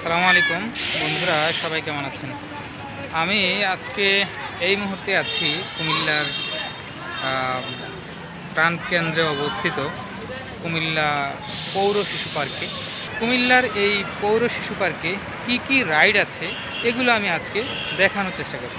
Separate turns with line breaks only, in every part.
আসসালামু আলাইকুম বন্ধুরা, সবাই কেমন আছেন? আমি আজকে এই মুহূর্তে আছি কুমিল্লার প্রাণকেন্দ্রে অবস্থিত কুমিল্লা পৌর শিশু পার্কে। কুমিল্লার এই পৌর শিশু পার্কে কি কি রাইড আছে এগুলো আমি আজকে দেখানোর চেষ্টা করব।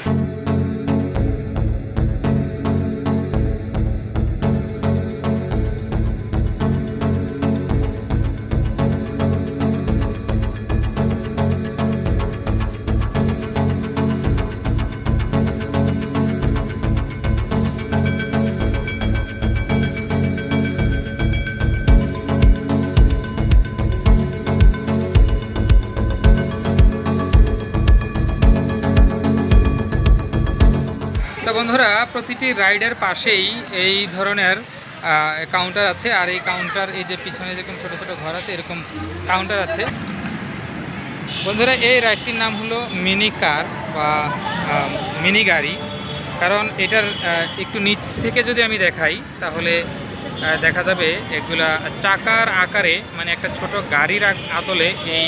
তো বন্ধুরা, প্রতিটি রাইডের পাশেই এই ধরনের কাউন্টার আছে, আর এই কাউন্টার এই যে পিছনে যেরকম ছোটো ছোটো ঘর আছে এরকম কাউন্টার আছে। বন্ধুরা, এই রাইডটির নাম হলো মিনি কার বা মিনি গাড়ি, কারণ এটার একটু নিচ থেকে যদি আমি দেখাই তাহলে দেখা যাবে এগুলা চাকার আকারে, মানে একটা ছোট গাড়ির আদলে এই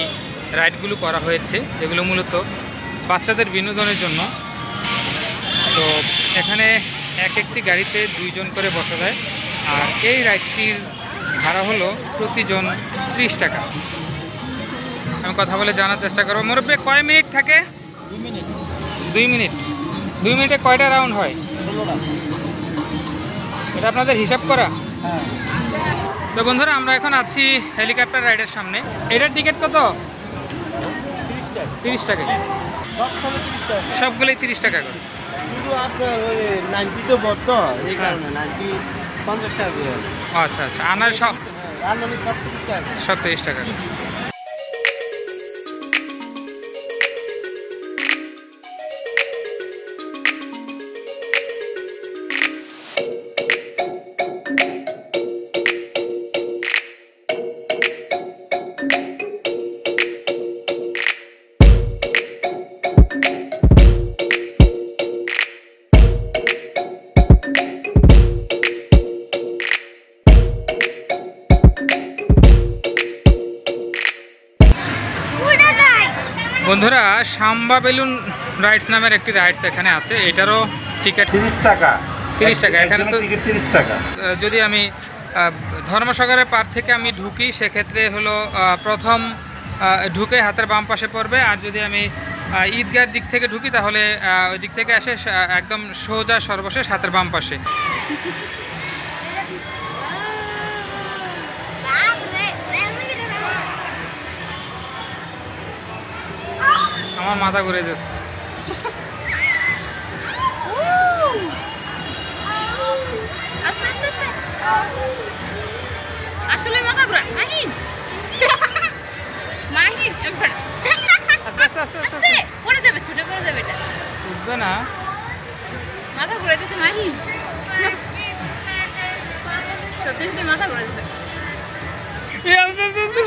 রাইডগুলো করা হয়েছে, যেগুলো মূলত বাচ্চাদের বিনোদনের জন্য। তো এখানে একটি গাড়িতে 2 জন করে বসা যায়, আর এই রাইডটির ভাড়া হলো প্রতিজন 30 টাকা। আমি কথা বলে জানার চেষ্টা করবো। মুরব্বী, কয় মিনিট থাকে?
2 মিনিট।
2 মিনিট। 2 মিনিটে কয়টা রাউন্ড হয়?
16টা।
এটা আপনাদের হিসাব করা?
হ্যাঁ।
তো বন্ধুরা, আমরা এখন আছি হেলিকপ্টার রাইডের সামনে। এটার টিকিট কত? 30 টাকা। সবগুলোই 30 টাকা করে।
শুধু আপনার ওই 90 তো বদ্ধ, এই কারণে 90 50 টাকা করে।
আচ্ছা আচ্ছা, আনার সব
রান্নানি সব 30 টাকা।
সব 30 টাকা। বন্ধুরা, সাম্বা বেলুন রাইডস নামের একটি রাইডস এখানে আছে। এটারও টিকিট
30 টাকা।
30 টাকা। এখানে তো
টিকিট 30 টাকা।
যদি আমি ধর্মসাগরের পার থেকে আমি ঢুকি, সেক্ষেত্রে হলো প্রথম ঢুকে হাতের বাম পাশে পড়বে, আর যদি আমি ঈদগার দিক থেকে ঢুকি তাহলে ওই দিক থেকে এসে একদম সোজা সর্বশেষ হাতের বাম পাশে। আমার মাথা ঘুরে যাচ্ছে।
আসলে মাথা ঘুরা মাহিন মাহিন
আস্তে আস্তে আস্তে আস্তে আস্তে
পড়ে যাবে, ছুটে পড়ে যাবে, এটা
উঠবে না।
মাথা ঘুরে দিচ্ছে মাহিন, সত্যি সত্যি মাথা ঘুরে দিচ্ছে।
আস্তে আস্তে আস্তে।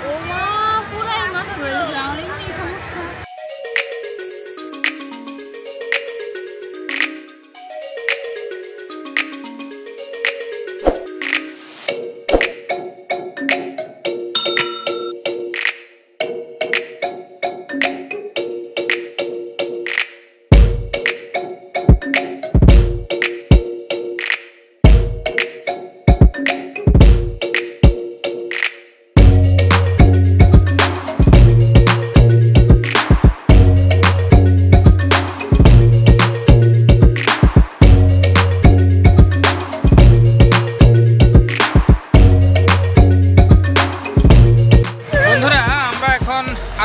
ও মা, পুরাই মাথা ঘুরে দিচ্ছে। আমার এমনি সমস্যা।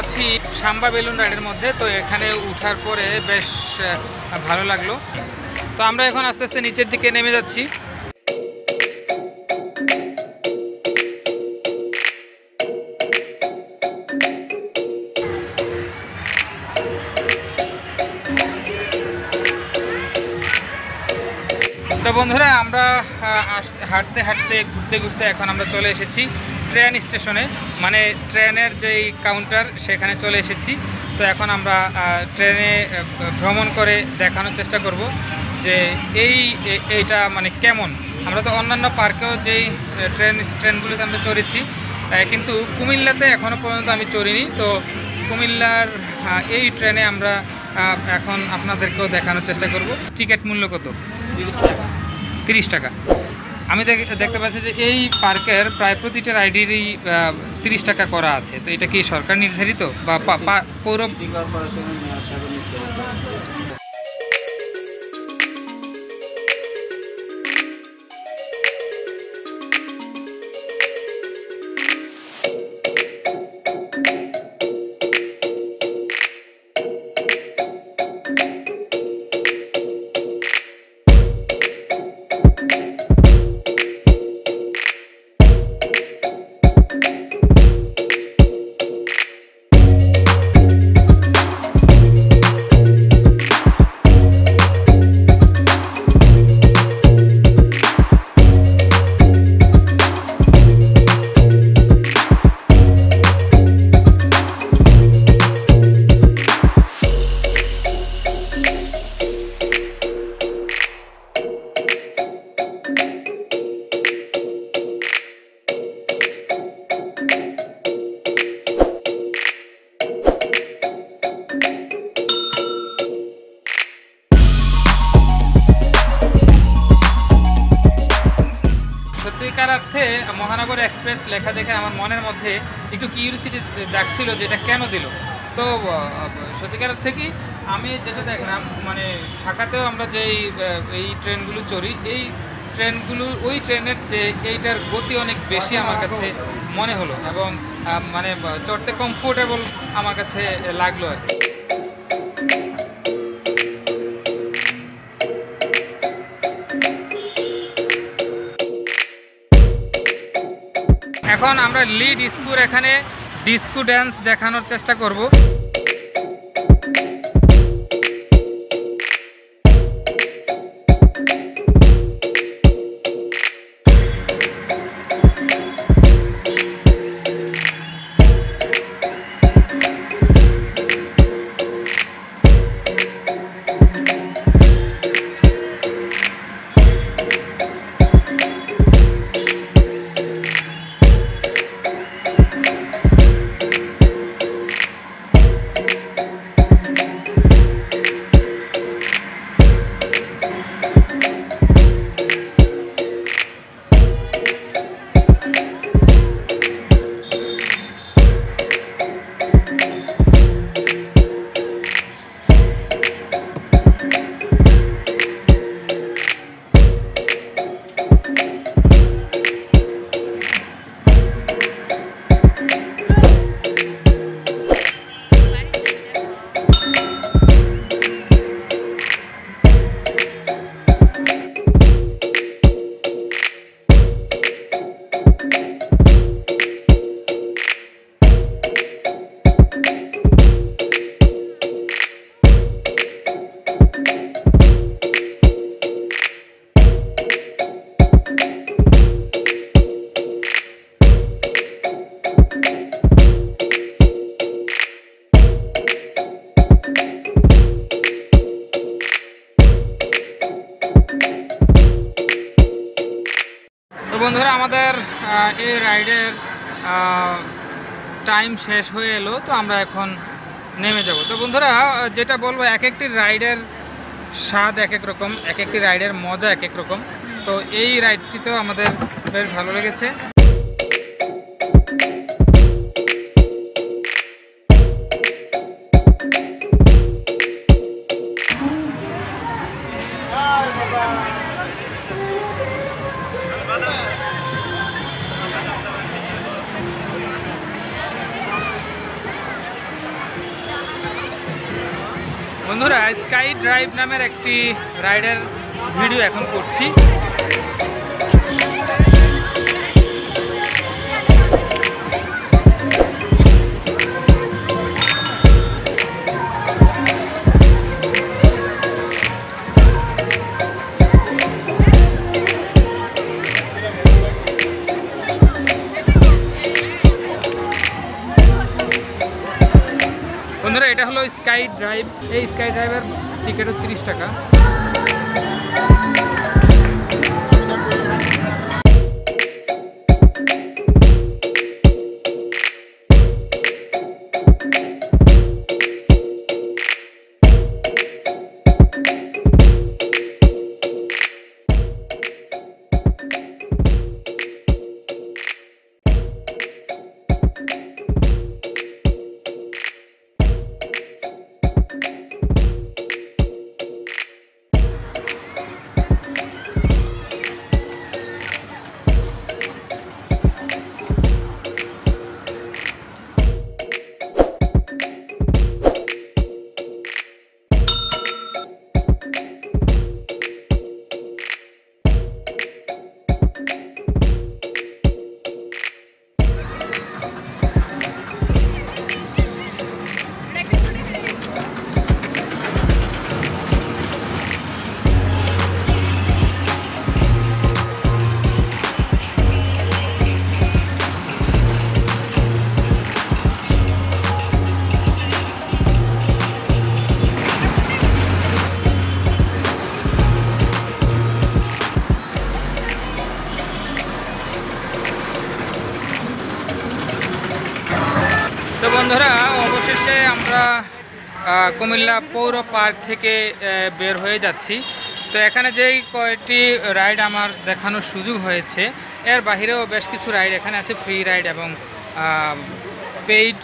আছি সাম্বা বেলুন রাইডের মধ্যে। তো এখানে উঠার পরে বেশ ভালো লাগলো। তো আমরা এখন আস্তে আস্তে নিচের দিকে নেমে যাচ্ছি। তো বন্ধুরা, আমরা হাঁটতে হাঁটতে ঘুরতে ঘুরতে এখন আমরা চলে এসেছি ট্রেন স্টেশনে, মানে ট্রেনের যেই কাউন্টার সেখানে চলে এসেছি। তো এখন আমরা ট্রেনে ভ্রমণ করে দেখানোর চেষ্টা করব
যে এইটা মানে কেমন। আমরা তো অন্যান্য পার্কেও যেই ট্রেনগুলিতে আমরা চড়েছি, কিন্তু কুমিল্লাতে এখনও পর্যন্ত আমি চড়িনি। তো কুমিল্লার এই ট্রেনে আমরা এখন আপনাদেরকেও দেখানোর চেষ্টা করব। টিকিট মূল্য কত?
30 টাকা।
30 টাকা। আমি দেখতে পাচ্ছি যে এই পার্কের প্রায় প্রতিটা রাইডেরই 30 টাকা করা আছে। তো এটা কি সরকার নির্ধারিত বা পৌর
কর্পোরেশনের হিসাবে নির্ধারিত?
সত্যিকার অর্থে মহানগর এক্সপ্রেস লেখা দেখে আমার মনের মধ্যে একটু কিউরিওসিটি জাগছিল যে এটা কেন দিল। তো সত্যিকার অর্থে কি আমি যেটা দেখলাম, মানে ঢাকাতেও আমরা যেই এই ট্রেনগুলো চড়ি, এই ট্রেনগুলো ওই ট্রেনের যে এইটার গতি অনেক বেশি আমার কাছে মনে হলো, এবং মানে চড়তে কমফোর্টেবল আমার কাছে লাগলো আর কি। এখন আমরা লিড স্কুর এখানে ডিস্কো ড্যান্স দেখানোর চেষ্টা করব। বন্ধুরা, আমাদের এই রাইডের টাইম শেষ হয়ে এলো, তো আমরা এখন নেমে যাব। তো বন্ধুরা, যেটা বলবো, এক একটি রাইডের স্বাদ এক এক রকম, এক একটি রাইডের মজা এক এক রকম। তো এই রাইডটিতেও আমাদের বেশ ভালো লেগেছে। বন্ধুরা, স্কাই ড্রাইভ নামের একটি রাইডের ভিডিও এখন করছি। বন্ধুরা, এটা হলো স্কাই ড্রাইভ। এই স্কাই ড্রাইভের টিকিটও 30 টাকা। তো বন্ধুরা অবশেষে আমরা কুমিল্লা পৌর পার্ক থেকে বের হয়ে যাচ্ছি। তো এখানে যেই কয়েকটি রাইড আমার দেখানোর সুযোগ হয়েছে, এর বাহিরেও বেশ কিছু রাইড এখানে আছে, ফ্রি রাইড এবং পেইড।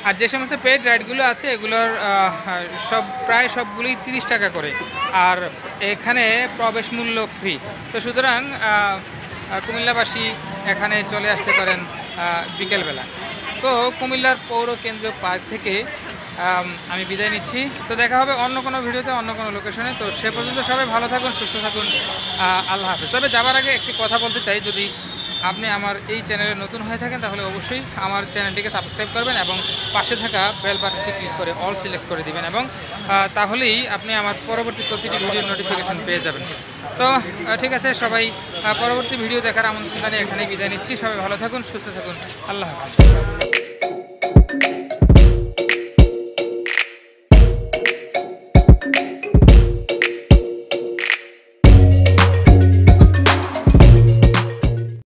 আর যে সমস্ত পেইড রাইডগুলো আছে এগুলোর প্রায় সবগুলোই 30 টাকা করে, আর এখানে প্রবেশ মূল্য ফ্রি। তো সুতরাং কুমিল্লাবাসী এখানে চলে আসতে পারেন বিকেলবেলা। তো কুমিল্লার পৌর কেন্দ্রীয় পার্ক থেকে আমি বিদায় নিচ্ছি। তো দেখা হবে অন্য কোনো ভিডিওতে, অন্য কোনো লোকেশনে। তো সে পর্যন্ত সবাই ভালো থাকুন, সুস্থ থাকুন, আল্লাহ হাফেজ। তবে যাবার আগে একটি কথা বলতে চাই, যদি আপনি আমার এই চ্যানেলে নতুন হয়ে থাকেন তাহলে অবশ্যই আমার চ্যানেলটিকে সাবস্ক্রাইব করবেন এবং পাশে থাকা বেল বাটনটি ক্লিক করে অল সিলেক্ট করে দিবেন, এবং তাহলেই আপনি আমার পরবর্তী প্রতিটি ভিডিওর নোটিফিকেশন পেয়ে যাবেন। তো ঠিক আছে, সবাই পরবর্তী ভিডিও দেখার আমন্ত্রণ জানিয়ে এখানেই বিদায় নিচ্ছি। সবাই ভালো থাকুন, সুস্থ থাকুন, আল্লাহ হাফেজ।